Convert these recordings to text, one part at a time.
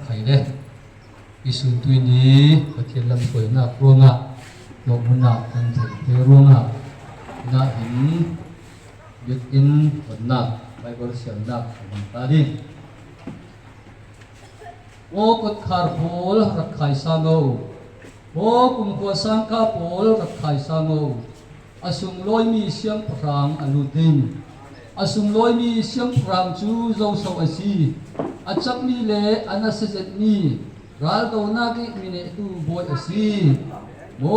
ใครเด้อิสุนตุยนี้ประเทศลำสวยนักร่วงอ่ะยกมุนักอันถึงเทร่วงอ่ะน่าเห็นยึดอินผลนักไปบริเสียงนักของตาดิโอ้กดขาดโผลรักไข่สางเอาโอ้กุมขัวสังกาโผลรักไข่สางเอาอสุงลอยมีเสียงพรางอนุดินอสุงลอยมีเสียงพรางจูโจโซอสีอาจักมีเลอนาเซเจนีรัลโตนากิมิเนตูบอยอสีโอ้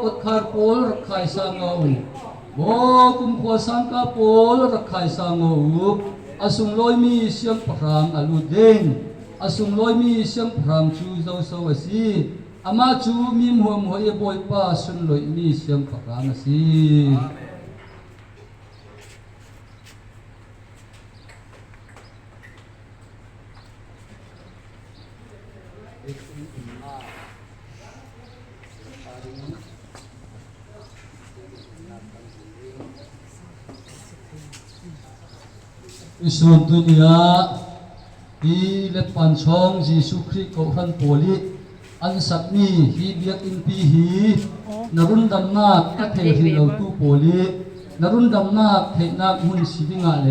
กดขาดโผลรักไข่สางเอาโอ้กุมขัวสังกาโผลรักไข่สางเอาอสุงลอยมีเสียงพรางอนุดินอสุงลอยมีเสียงพรางจูโจโซอสีอามาจูมีมัวมัวเอบอยป้าสุนลอยมีเสียงพรางอสีอิสุนตุนียที่เล็บปันช่องยิสุคริสต์ของท่านโพลิอันสักนี้ฮีเบียกินปีฮีนรุนดำนาคเทหิลตุโพลินรุนดำนาคเทนักมุนสิบิงาเล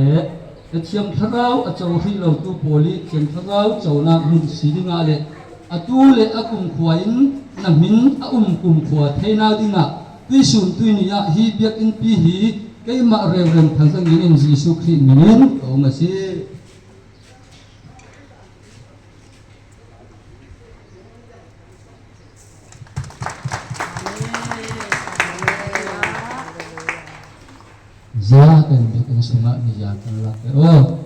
เชียงทราวอเจ้าหิลตุโพลิเชียงทราวเจ้านักมุนสิบิงาเลอตูเลอกุมขวายนมินกุมขวาเทนาดิงาอิสุนตุนียฮีเบียกินปีฮีก็มาเร็วๆทั้งสังยินยิสุคริสต์มินเอามาสิJangan bikin sungai ni jangan lagi. Oh,